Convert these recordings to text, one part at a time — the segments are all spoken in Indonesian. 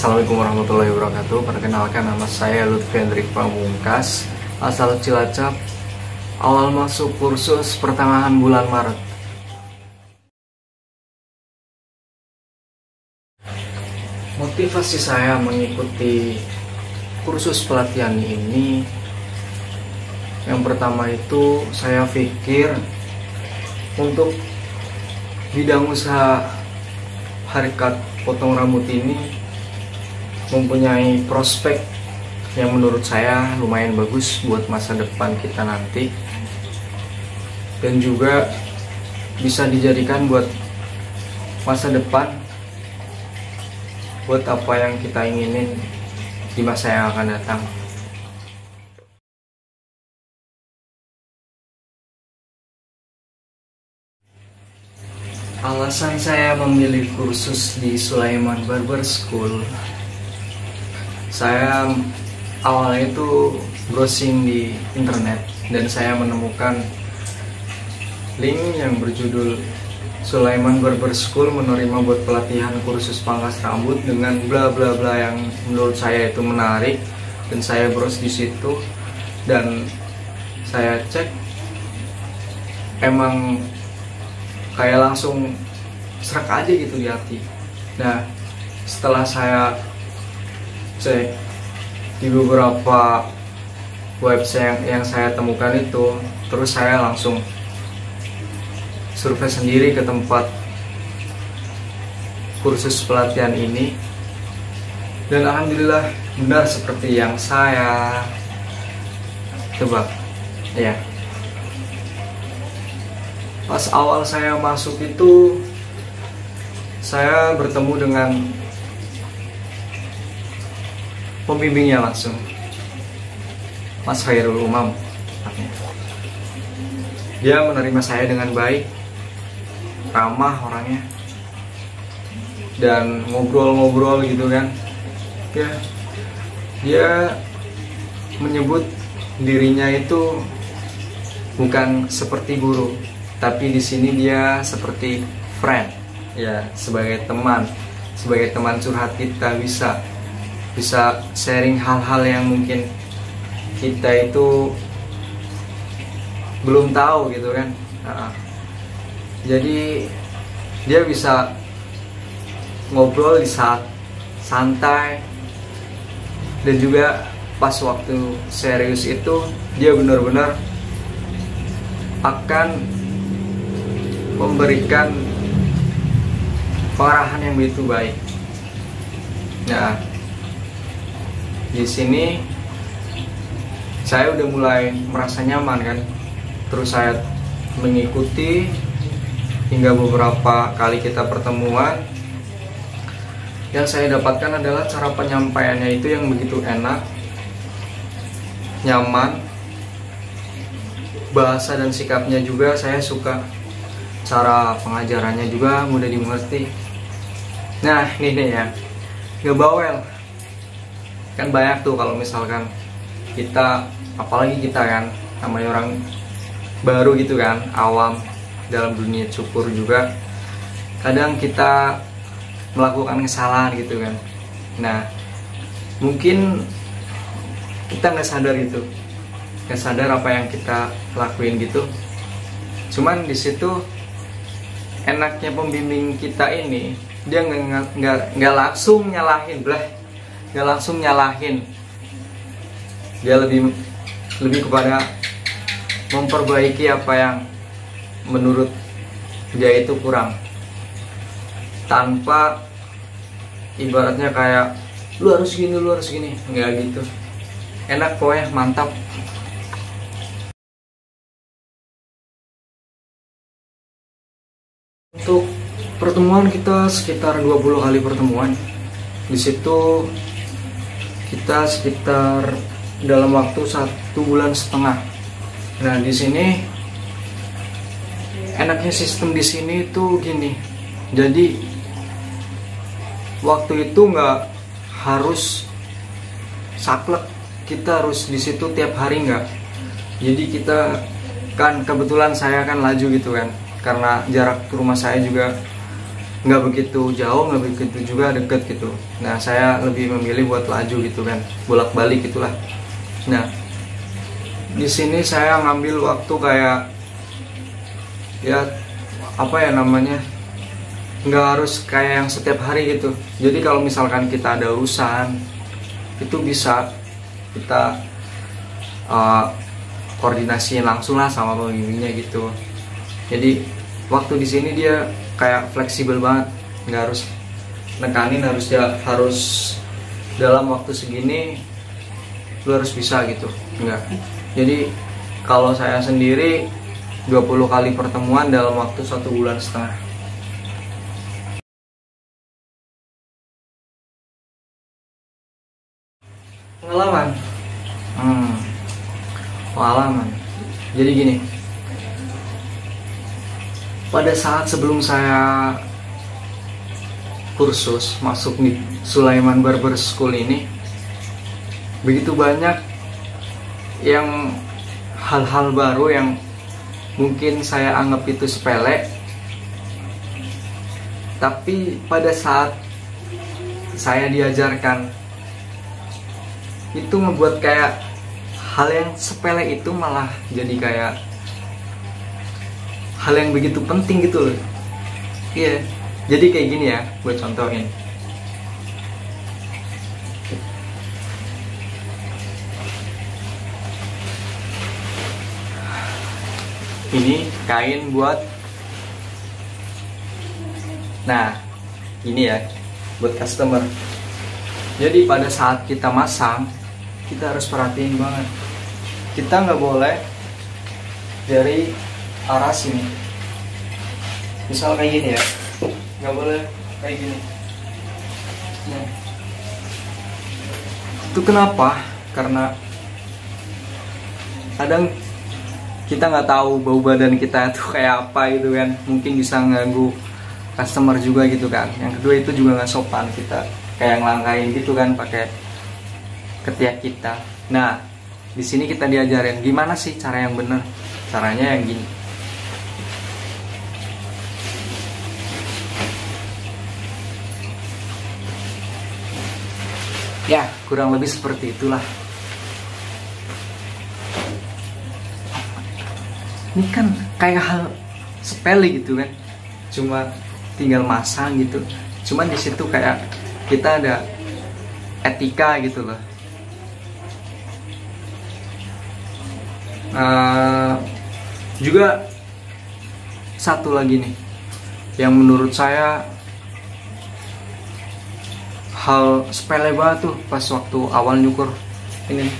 Assalamualaikum warahmatullahi wabarakatuh. Perkenalkan, nama saya Lutfi Hendrik Pamungkas, asal Cilacap. Awal masuk kursus pertengahan bulan Maret. Motivasi saya mengikuti kursus pelatihan ini, yang pertama itu saya pikir untuk bidang usaha haircut potong rambut ini mempunyai prospek yang menurut saya lumayan bagus buat masa depan kita nanti, dan juga bisa dijadikan buat masa depan, buat apa yang kita inginin di masa yang akan datang. Alasan saya memilih kursus di Sulaiman Barber School, saya awalnya itu browsing di internet dan saya menemukan link yang berjudul Sulaiman Barber School menerima buat pelatihan kursus pangkas rambut dengan bla bla bla yang menurut saya itu menarik, dan saya browse di situ dan saya cek, emang kayak langsung serak aja gitu di hati. Nah, setelah saya cek di beberapa website yang saya temukan itu, terus saya langsung survei sendiri ke tempat kursus pelatihan ini, dan alhamdulillah benar seperti yang saya tebak. Ya, pas awal saya masuk itu, saya bertemu dengan pembimbingnya langsung, Mas Khairul Umam. Dia menerima saya dengan baik, ramah orangnya, dan ngobrol-ngobrol gitu kan. Ya, dia menyebut dirinya itu bukan seperti guru, tapi di sini dia seperti friend, ya, sebagai teman curhat. Kita bisa sharing hal-hal yang mungkin kita itu belum tahu gitu kan. Jadi dia bisa ngobrol di saat santai, dan juga pas waktu serius itu dia benar-benar akan memberikan pengarahan yang begitu baik. Nah, di sini saya udah mulai merasa nyaman kan. Terus saya mengikuti hingga beberapa kali kita pertemuan. Yang saya dapatkan adalah cara penyampaiannya itu yang begitu enak, nyaman. Bahasa dan sikapnya juga saya suka. Cara pengajarannya juga mudah dimengerti. Nah, ini nih ya, gak bawel. Kan banyak tuh kalau misalkan kita, apalagi kita kan, namanya orang baru gitu kan, awam dalam dunia cukur juga, kadang kita melakukan kesalahan gitu kan. Nah, mungkin kita nggak sadar gitu, nggak sadar apa yang kita lakuin gitu. Cuman di situ enaknya pembimbing kita ini, dia nggak langsung nyalahin, nggak langsung nyalahin. Dia lebih kepada memperbaiki apa yang menurut dia itu kurang, tanpa ibaratnya kayak lu harus gini, nggak gitu. Enak pokoknya, mantap. Untuk pertemuan kita sekitar 20 kali pertemuan. Di situ kita sekitar dalam waktu 1,5 bulan. Nah, di sini enaknya sistem di sini itu gini. Jadi waktu itu nggak harus saklek, kita harus di situ tiap hari nggak. Jadi kita kan kebetulan saya kan laju gitu kan, karena jarak ke rumah saya juga nggak begitu jauh, nggak begitu juga deket gitu. Nah saya lebih memilih buat laju gitu kan, bolak-balik gitulah. Nah di sini saya ngambil waktu kayak ya apa ya namanya, nggak harus kayak yang setiap hari gitu. Jadi kalau misalkan kita ada urusan itu bisa kita koordinasiin langsung lah sama pembimbingnya gitu. Jadi waktu di sini dia kayak fleksibel banget, nggak harus nekanin harus dalam waktu segini lu harus bisa gitu, enggak. Jadi kalau saya sendiri 20 kali pertemuan dalam waktu 1,5 bulan. Pengalaman, pengalaman. Jadi gini, pada saat sebelum saya kursus masuk di Sulaiman Barber School ini, begitu banyak yang hal-hal baru yang mungkin saya anggap itu sepele, tapi pada saat saya diajarkan itu membuat kayak hal yang sepele itu malah jadi kayak hal yang begitu penting gitu loh. Iya, jadi kayak gini ya, gue contohin. Ini kain buat, nah ini ya buat customer. Jadi pada saat kita masang, kita harus perhatiin banget. Kita nggak boleh dari arah sini, misal kayak gini ya, nggak boleh kayak gini. Nah, itu kenapa? Karena kadang kita nggak tahu bau badan kita tuh kayak apa gitu kan, mungkin bisa ganggu customer juga gitu kan. Yang kedua itu juga nggak sopan kita kayak ngelangkain gitu kan pakai ketiak kita. Nah di sini kita diajarin gimana sih cara yang bener. Caranya yang gini. Ya kurang lebih seperti itulah. Ini kan kayak hal sepele gitu kan, cuma tinggal masang gitu. Cuman di situ kayak kita ada etika gitu loh. Juga satu lagi nih, yang menurut saya hal sepele banget tuh pas waktu awal nyukur ini.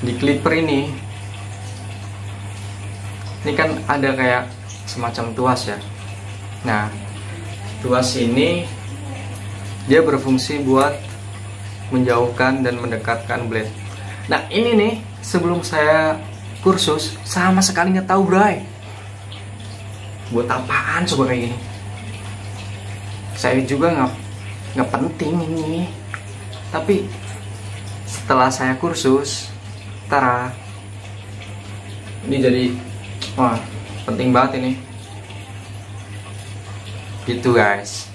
Di clipper ini kan ada kayak semacam tuas ya. Nah tuas ini dia berfungsi buat menjauhkan dan mendekatkan blade. Nah ini nih sebelum saya kursus sama sekali nggak tahu bray, buat apaan coba kayak gini. Saya juga nggak penting ini, tapi setelah saya kursus, tara, ini jadi wah penting banget ini gitu guys.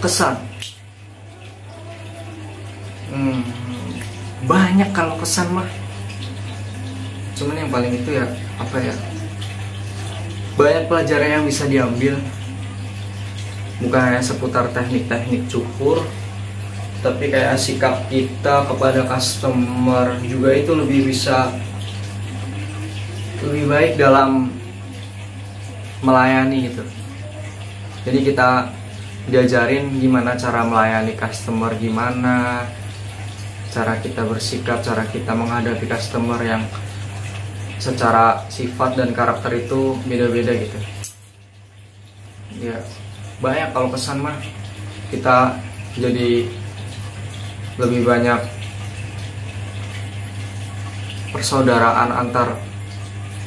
Kesan banyak kalau kesan mah, cuman yang paling itu ya apa ya, banyak pelajaran yang bisa diambil, bukan hanya seputar teknik-teknik cukur, tapi kayak sikap kita kepada customer juga itu lebih baik dalam melayani gitu. Jadi kita diajarin gimana cara melayani customer, gimana cara kita bersikap, cara kita menghadapi customer yang secara sifat dan karakter itu beda-beda gitu. Ya banyak kalau kesan mah, kita jadi lebih banyak persaudaraan antar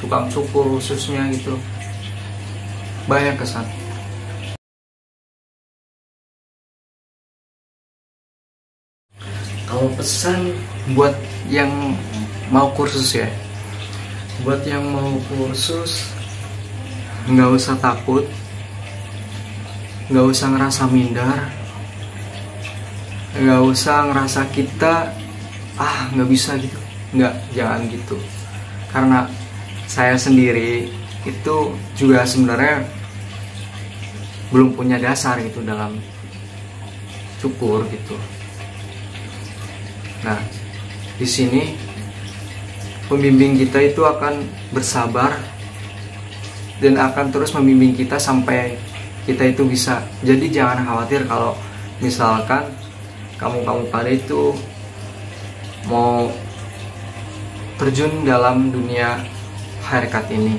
tukang cukur khususnya gitu, banyak kesan. Kalau pesan buat yang mau kursus ya, buat yang mau kursus, nggak usah takut, nggak usah ngerasa minder, nggak usah ngerasa kita nggak bisa gitu, jangan gitu. Karena saya sendiri itu juga sebenarnya belum punya dasar gitu dalam cukur gitu. Nah, di sini pembimbing kita itu akan bersabar dan akan terus membimbing kita sampai kita itu bisa. Jadi jangan khawatir kalau misalkan kamu pada itu mau terjun dalam dunia haircut ini.